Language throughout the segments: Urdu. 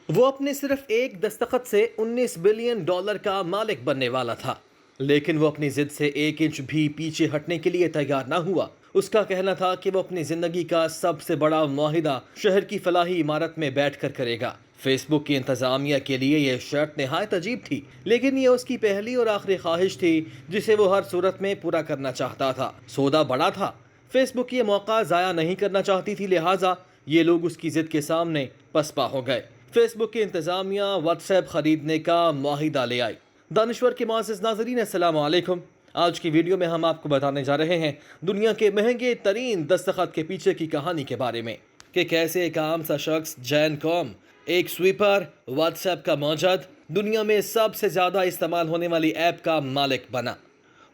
وہ اپنے صرف ایک دستخط سے $19 بلین کا مالک بننے والا تھا، لیکن وہ اپنی ضد سے ایک انچ بھی پیچھے ہٹنے کے لیے تیار نہ ہوا۔ اس کا کہنا تھا کہ وہ اپنی زندگی کا سب سے بڑا معاہدہ شہر کی فلاحی عمارت میں بیٹھ کر کرے گا۔ فیس بک کی انتظامیہ کے لیے یہ شرط نہایت عجیب تھی، لیکن یہ اس کی پہلی اور آخری خواہش تھی جسے وہ ہر صورت میں پورا کرنا چاہتا تھا۔ سودا بڑا تھا، فیس بک یہ موقع ضائع نہیں کرنا چاہتی تھی، لہٰذا یہ لوگ اس کی ضد کے سامنے پسپا ہو گئے۔ فیس بک کی انتظامیہ واٹس ایپ خریدنے کا معاہدہ لے آئی۔ دانشور کے معزز ناظرین، السلام علیکم۔ آج کی ویڈیو میں ہم آپ کو بتانے جا رہے ہیں دنیا کے مہنگے ترین دستخط کے پیچھے کی کہانی کے بارے میں، کہ کیسے ایک عام سا شخص جین کوم، ایک سویپر، واٹس ایپ کا موجد، دنیا میں سب سے زیادہ استعمال ہونے والی ایپ کا مالک بنا۔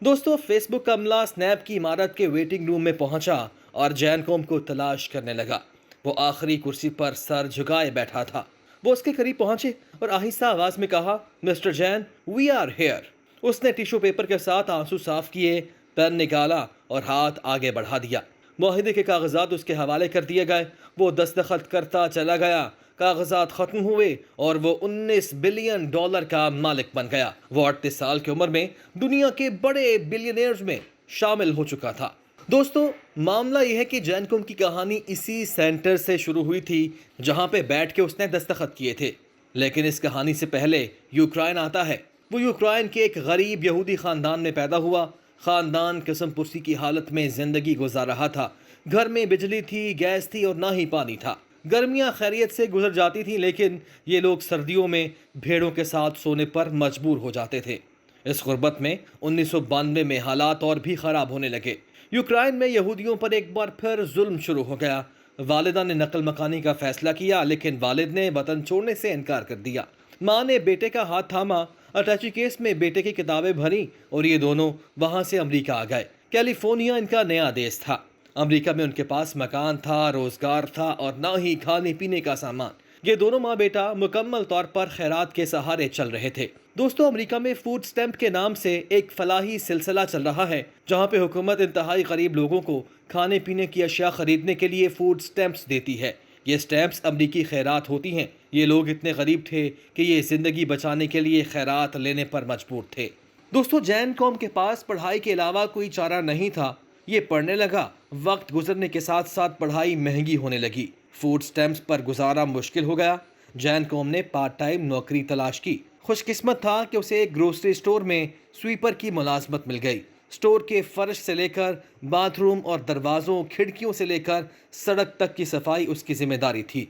دوستو، فیس بک کا عملہ اسنیپ کی عمارت کے ویٹنگ روم میں پہنچا اور جین کوم کو تلاش کرنے لگا۔ وہ آخری کرسی پر سر جھکائے بیٹھا تھا۔ وہ اس کے قریب پہنچے اور آہستہ آواز میں کہا، mister Jain, we are here. اس نے ٹیشو پیپر کے ساتھ آنسو صاف کیے، پین نکالا اور ہاتھ آگے بڑھا دیا۔ معاہدے کے کاغذات اس کے حوالے کر دیے گئے۔ وہ دستخط کرتا چلا گیا، کاغذات ختم ہوئے اور وہ $19 بلین کا مالک بن گیا۔ وہ 38 سال کی عمر میں دنیا کے بڑے بلینئرز میں شامل ہو چکا تھا۔ دوستو، معاملہ یہ ہے کہ جین کوم کی کہانی اسی سینٹر سے شروع ہوئی تھی جہاں پہ بیٹھ کے اس نے دستخط کیے تھے، لیکن اس کہانی سے پہلے یوکرائن آتا ہے۔ وہ یوکرائن کے ایک غریب یہودی خاندان میں پیدا ہوا۔ خاندان قسم پرسی کی حالت میں زندگی گزار رہا تھا۔ گھر میں بجلی تھی، گیس تھی اور نہ ہی پانی تھا۔ گرمیاں خیریت سے گزر جاتی تھیں، لیکن یہ لوگ سردیوں میں بھیڑوں کے ساتھ سونے پر مجبور ہو جاتے تھے۔ اس غربت میں 1992 میں حالات اور بھی خراب ہونے لگے۔ یوکرائن میں یہودیوں پر ایک بار پھر ظلم شروع ہو گیا۔ والدہ نے نقل مکانی کا فیصلہ کیا، لیکن والد نے وطن چھوڑنے سے انکار کر دیا۔ ماں نے بیٹے کا ہاتھ تھاما، اٹیچی کیس میں بیٹے کی کتابیں بھریں اور یہ دونوں وہاں سے امریکہ آ گئے۔ کیلیفورنیا ان کا نیا دیس تھا۔ امریکہ میں ان کے پاس مکان تھا، روزگار تھا اور نہ ہی کھانے پینے کا سامان۔ یہ دونوں ماں بیٹا مکمل طور پر خیرات کے سہارے چل رہے تھے۔ دوستو، امریکہ میں فوڈ سٹیمپ کے نام سے ایک فلاحی سلسلہ چل رہا ہے، جہاں پہ حکومت انتہائی غریب لوگوں کو کھانے پینے کی اشیاء خریدنے کے لیے فوڈ سٹیمپس دیتی ہے۔ یہ سٹیمپس امریکی خیرات ہوتی ہیں۔ یہ لوگ اتنے غریب تھے کہ یہ زندگی بچانے کے لیے خیرات لینے پر مجبور تھے۔ دوستو، جین کوم کے پاس پڑھائی کے علاوہ کوئی چارہ نہیں تھا۔ یہ پڑھنے لگا۔ وقت گزرنے کے ساتھ ساتھ پڑھائی مہنگی ہونے لگی۔ فوڈ سٹیمپس پر گزارا مشکل ہو گیا۔ جین کوم نے پارٹ ٹائم نوکری تلاش کی۔ خوش قسمت تھا کہ اسے ایک گروسری سٹور میں سویپر کی ملازمت مل گئی۔ سٹور کے فرش سے لے کر باتھ روم اور دروازوں، کھڑکیوں سے لے کر سڑک تک کی صفائی اس کی ذمہ داری تھی۔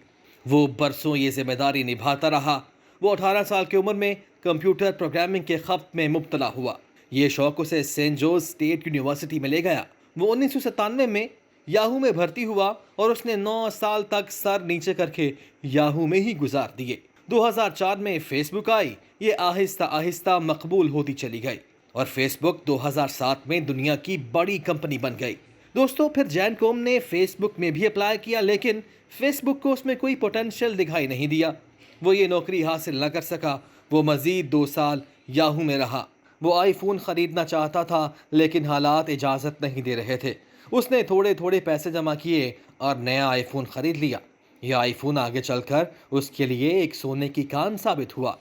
وہ برسوں یہ ذمہ داری نبھاتا رہا۔ وہ 18 سال کی عمر میں کمپیوٹر پروگرامنگ کے خبط میں مبتلا ہوا۔ یہ شوق اسے سینٹ جوز اسٹیٹ یونیورسٹی میں لے گیا۔ وہ 1997 میں یاہو میں بھرتی ہوا اور اس نے 9 سال تک سر نیچے کر کے یاہو میں ہی گزار دیے۔ 2004 میں فیس بک آئی۔ یہ آہستہ آہستہ مقبول ہوتی چلی گئی اور فیس بک 2007 میں دنیا کی بڑی کمپنی بن گئی۔ دوستو، پھر جین کوم نے فیس بک میں بھی اپلائی کیا، لیکن فیس بک کو اس میں کوئی پوٹینشیل دکھائی نہیں دیا۔ وہ یہ نوکری حاصل نہ کر سکا۔ وہ مزید 2 سال یاہو میں رہا۔ وہ آئی فون خریدنا چاہتا تھا، لیکن حالات اجازت نہیں دے رہے تھے۔ اس نے تھوڑے تھوڑے پیسے جمع کیے اور نیا آئی فون خرید لیا۔ یہ آئی فون آگے چل کر اس کے لیے ایک سونے کی کان ثابت ہوا۔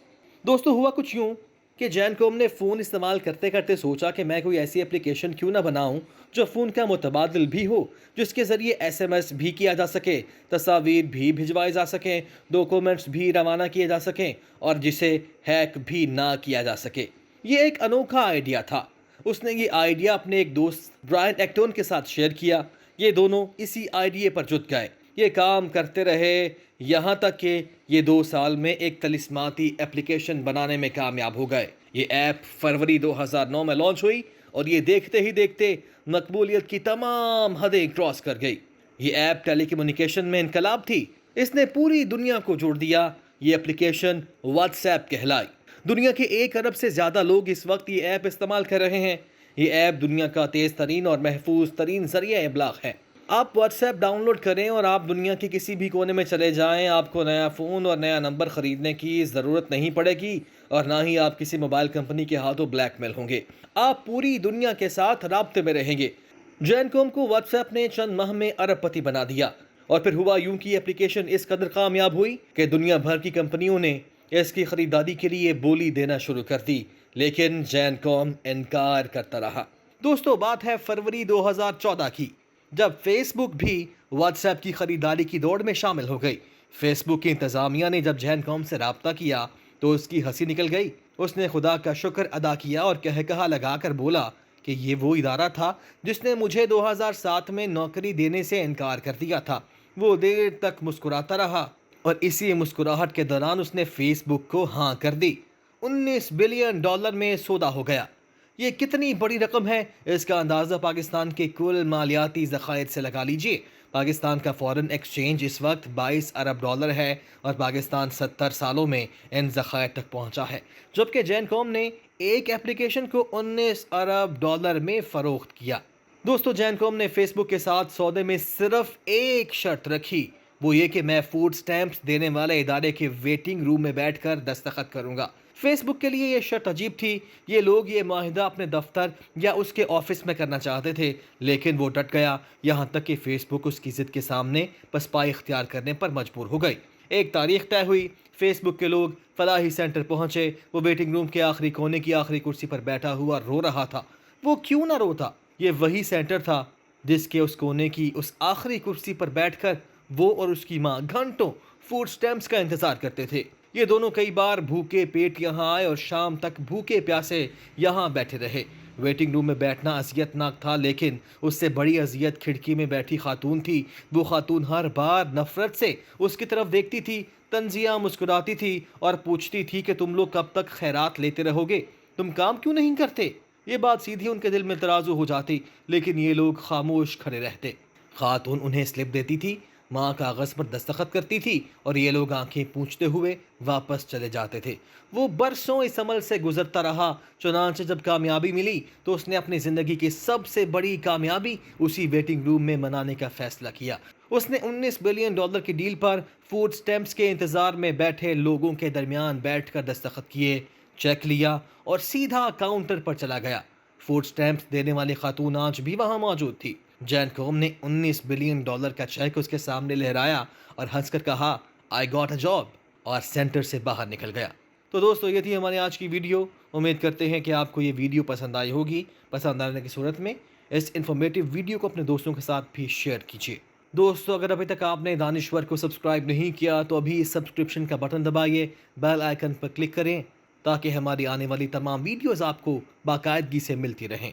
دوستو، ہوا کچھ یوں کہ جین کوم نے فون استعمال کرتے کرتے سوچا کہ میں کوئی ایسی اپلیکیشن کیوں نہ بناؤں جو فون کا متبادل بھی ہو، جس کے ذریعے SMS بھی کیا جا سکے، تصاویر بھی بھجوائی جا سکیں، ڈاکومنٹس بھی روانہ کیے جا سکیں اور جسے ہیک بھی نہ کیا جا سکے۔ یہ ایک انوکھا آئیڈیا تھا۔ اس نے یہ آئیڈیا اپنے ایک دوست برائن ایکٹون کے ساتھ شیئر کیا۔ یہ دونوں اسی آئیڈیا پر جت گئے۔ یہ کام کرتے رہے یہاں تک کہ یہ 2 سال میں ایک طلسماتی اپلیکیشن بنانے میں کامیاب ہو گئے۔ یہ ایپ فروری 2009 میں لانچ ہوئی اور یہ دیکھتے ہی دیکھتے مقبولیت کی تمام حدیں کراس کر گئی۔ یہ ایپ ٹیلی کمیونیکیشن میں انقلاب تھی۔ اس نے پوری دنیا کو جوڑ دیا۔ یہ اپلیکیشن واٹس ایپ کہلائی۔ دنیا کے 1 ارب سے زیادہ لوگ اس وقت یہ ایپ استعمال کر رہے ہیں۔ یہ ایپ دنیا کا تیز ترین اور محفوظ ترین ذریعہ ابلاغ ہے۔ آپ واٹس ایپ ڈاؤن لوڈ کریں اور آپ دنیا کے کسی بھی کونے میں چلے جائیں۔ آپ کو نیا فون اور نیا نمبر خریدنے کی ضرورت نہیں پڑے گی اور نہ ہی آپ کسی موبائل کمپنی کے ہاتھوں بلیک میل ہوں گے۔ آپ پوری دنیا کے ساتھ رابطے میں رہیں گے۔ جین کوم کو واٹس ایپ نے چند ماہ میں ارب پتی بنا دیا اور پھر ہوا یوں کہ اپلیکیشن اس قدر کامیاب ہوئی کہ دنیا بھر کی کمپنیوں نے اس کی خریداری کے لیے بولی دینا شروع کر دی، لیکن جین کوم انکار کرتا رہا۔ دوستو، بات ہے فروری 2014 کی، جب فیس بک بھی واٹس ایپ کی خریداری کی دوڑ میں شامل ہو گئی۔ فیس بک کی انتظامیہ نے جب جین کوم سے رابطہ کیا تو اس کی ہنسی نکل گئی۔ اس نے خدا کا شکر ادا کیا اور کہا لگا کر بولا کہ یہ وہ ادارہ تھا جس نے مجھے 2007 میں نوکری دینے سے انکار کر دیا تھا۔ وہ دیر تک مسکراتا رہا اور اسی مسکراہٹ کے دوران اس نے فیس بک کو ہاں کر دی۔ $19 بلین میں سودا ہو گیا۔ یہ کتنی بڑی رقم ہے، اس کا اندازہ پاکستان کے کل مالیاتی ذخائر سے لگا لیجئے۔ پاکستان کا فورن ایکسچینج اس وقت $22 ارب ہے اور پاکستان 70 سالوں میں ان ذخائر تک پہنچا ہے، جبکہ جین کوم نے ایک اپلیکیشن کو $19 ارب میں فروخت کیا۔ دوستو، جین کوم نے فیس بک کے ساتھ سودے میں صرف ایک شرط رکھی، وہ یہ کہ میں فوڈ سٹیمپس دینے والے ادارے کے ویٹنگ روم میں بیٹھ کر دستخط کروں گا۔ فیس بک کے لیے یہ شرط عجیب تھی۔ یہ لوگ یہ معاہدہ اپنے دفتر یا اس کے آفس میں کرنا چاہتے تھے، لیکن وہ ڈٹ گیا، یہاں تک کہ فیس بک اس کی ضد کے سامنے پسپائی اختیار کرنے پر مجبور ہو گئی۔ ایک تاریخ طے ہوئی، فیس بک کے لوگ فلاحی سینٹر پہنچے۔ وہ ویٹنگ روم کے آخری کونے کی آخری کرسی پر بیٹھا ہوا رو رہا تھا۔ وہ کیوں نہ روتا؟ یہ وہی سینٹر تھا جس کے اس کونے کی اس آخری کرسی پر بیٹھ کر وہ اور اس کی ماں گھنٹوں فوڈ سٹیمپس کا انتظار کرتے تھے۔ یہ دونوں کئی بار بھوکے پیٹ یہاں آئے اور شام تک بھوکے پیاسے یہاں بیٹھے رہے۔ ویٹنگ روم میں بیٹھنا اذیت ناک تھا، لیکن اس سے بڑی اذیت کھڑکی میں بیٹھی خاتون تھی۔ وہ خاتون ہر بار نفرت سے اس کی طرف دیکھتی تھی، طنزیہ مسکراتی تھی اور پوچھتی تھی کہ تم لوگ کب تک خیرات لیتے رہو گے؟ تم کام کیوں نہیں کرتے؟ یہ بات سیدھی ان کے دل میں ترازو ہو جاتی، لیکن یہ لوگ خاموش کھڑے رہتے۔ خاتون انہیں سلپ دیتی تھی، ماں کاغذ پر دستخط کرتی تھی اور یہ لوگ آنکھیں پونچھتے ہوئے واپس چلے جاتے تھے۔ وہ برسوں اس عمل سے گزرتا رہا، چنانچہ جب کامیابی ملی تو اس نے اپنی زندگی کی سب سے بڑی کامیابی اسی ویٹنگ روم میں منانے کا فیصلہ کیا۔ اس نے $19 بلین کی ڈیل پر فوڈ سٹیمپس کے انتظار میں بیٹھے لوگوں کے درمیان بیٹھ کر دستخط کیے، چیک لیا اور سیدھا کاؤنٹر پر چلا گیا۔ فوڈ سٹیمپس دینے والی خاتون آج بھی وہاں موجود تھی۔ جین کوم نے $19 بلین کا چیک اس کے سامنے لہرایا اور ہنس کر کہا، "I got a job" اور سینٹر سے باہر نکل گیا۔ تو دوستو، یہ تھی ہماری آج کی ویڈیو۔ امید کرتے ہیں کہ آپ کو یہ ویڈیو پسند آئی ہوگی۔ پسند آنے کی صورت میں اس انفارمیٹیو ویڈیو کو اپنے دوستوں کے ساتھ بھی شیئر کیجیے۔ دوستو، اگر ابھی تک آپ نے دانشور کو سبسکرائب نہیں کیا تو ابھی سبسکرپشن کا بٹن دبائیے، بیل آئیکن پر کلک کریں تاکہ ہماری آنے والی تمام ویڈیوز آپ کو باقاعدگی سے ملتی رہیں۔